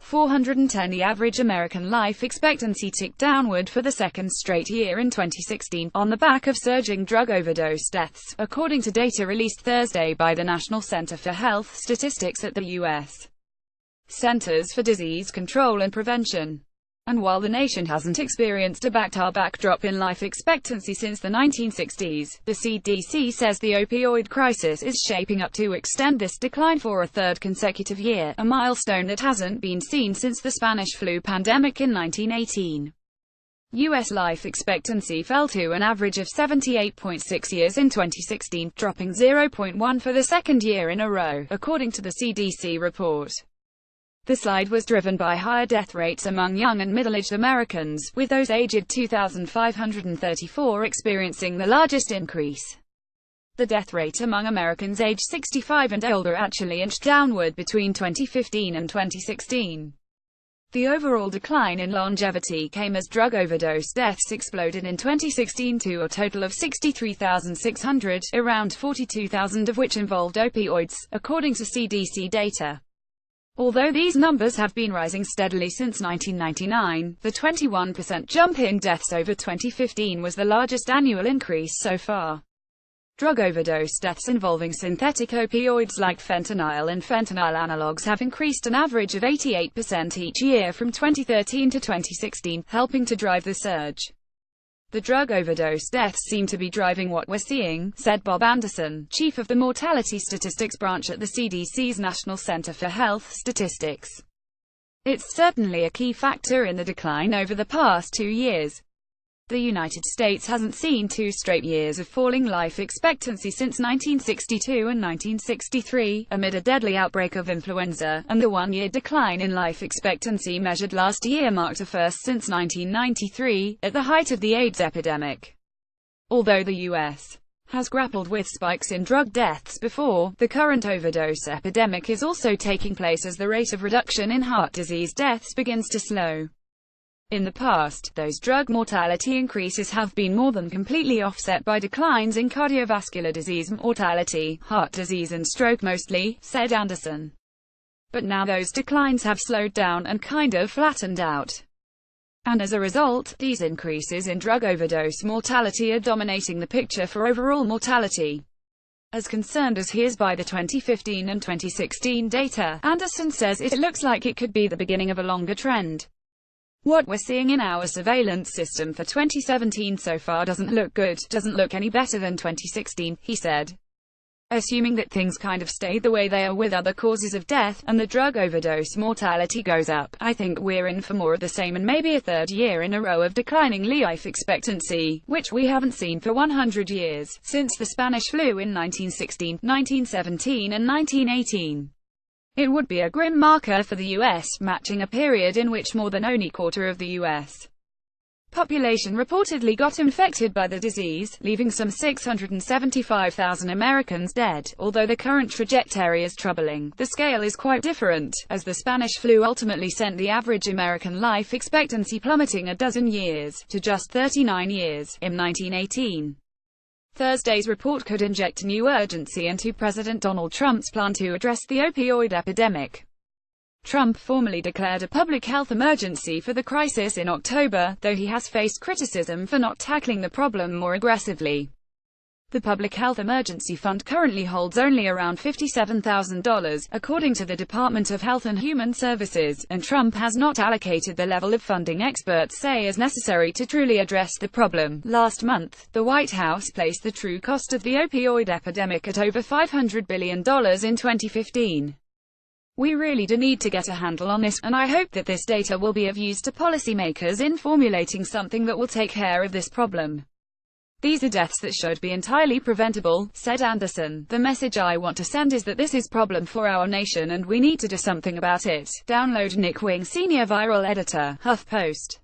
410. The average American life expectancy ticked downward for the second straight year in 2016, on the back of surging drug overdose deaths, according to data released Thursday by the National Center for Health Statistics at the U.S. Centers for Disease Control and Prevention. And while the nation hasn't experienced a back-to-back drop in life expectancy since the 1960s, the CDC says the opioid crisis is shaping up to extend this decline for a third consecutive year, a milestone that hasn't been seen since the Spanish flu pandemic in 1918. U.S. life expectancy fell to an average of 78.6 years in 2016, dropping 0.1 for the second year in a row, according to the CDC report. The slide was driven by higher death rates among young and middle-aged Americans, with those aged 2,534 experiencing the largest increase. The death rate among Americans aged 65 and older actually inched downward between 2015 and 2016. The overall decline in longevity came as drug overdose deaths exploded in 2016 to a total of 63,600, around 42,000 of which involved opioids, according to CDC data. Although these numbers have been rising steadily since 1999, the 21% jump in deaths over 2015 was the largest annual increase so far. Drug overdose deaths involving synthetic opioids like fentanyl and fentanyl analogs have increased an average of 88% each year from 2013 to 2016, helping to drive the surge. The drug overdose deaths seem to be driving what we're seeing, said Bob Anderson, chief of the Mortality Statistics Branch at the CDC's National Center for Health Statistics. It's certainly a key factor in the decline over the past 2 years. The United States hasn't seen 2 straight years of falling life expectancy since 1962 and 1963, amid a deadly outbreak of influenza, and the 1-year decline in life expectancy measured last year marked a first since 1993, at the height of the AIDS epidemic. Although the U.S. has grappled with spikes in drug deaths before, the current overdose epidemic is also taking place as the rate of reduction in heart disease deaths begins to slow. In the past, those drug mortality increases have been more than completely offset by declines in cardiovascular disease mortality, heart disease and stroke mostly, said Anderson. But now those declines have slowed down and kind of flattened out. And as a result, these increases in drug overdose mortality are dominating the picture for overall mortality. As concerned as he is by the 2015 and 2016 data, Anderson says it looks like it could be the beginning of a longer trend. What we're seeing in our surveillance system for 2017 so far doesn't look good, doesn't look any better than 2016, he said. Assuming that things kind of stay the way they are with other causes of death, and the drug overdose mortality goes up, I think we're in for more of the same and maybe a third year in a row of declining life expectancy, which we haven't seen for 100 years, since the Spanish flu in 1916, 1917 and 1918. It would be a grim marker for the U.S., matching a period in which more than only a quarter of the U.S. population reportedly got infected by the disease, leaving some 675,000 Americans dead. Although the current trajectory is troubling, the scale is quite different, as the Spanish flu ultimately sent the average American life expectancy plummeting a dozen years, to just 39 years, in 1918. Thursday's report could inject new urgency into President Donald Trump's plan to address the opioid epidemic. Trump formally declared a public health emergency for the crisis in October, though he has faced criticism for not tackling the problem more aggressively. The Public Health Emergency Fund currently holds only around $57,000, according to the Department of Health and Human Services, and Trump has not allocated the level of funding experts say is necessary to truly address the problem. Last month, the White House placed the true cost of the opioid epidemic at over $500 billion in 2015. We really do need to get a handle on this, and I hope that this data will be of use to policymakers in formulating something that will take care of this problem. These are deaths that should be entirely preventable, said Anderson. The message I want to send is that this is a problem for our nation and we need to do something about it. Download Nick Wing, Senior Viral Editor, HuffPost.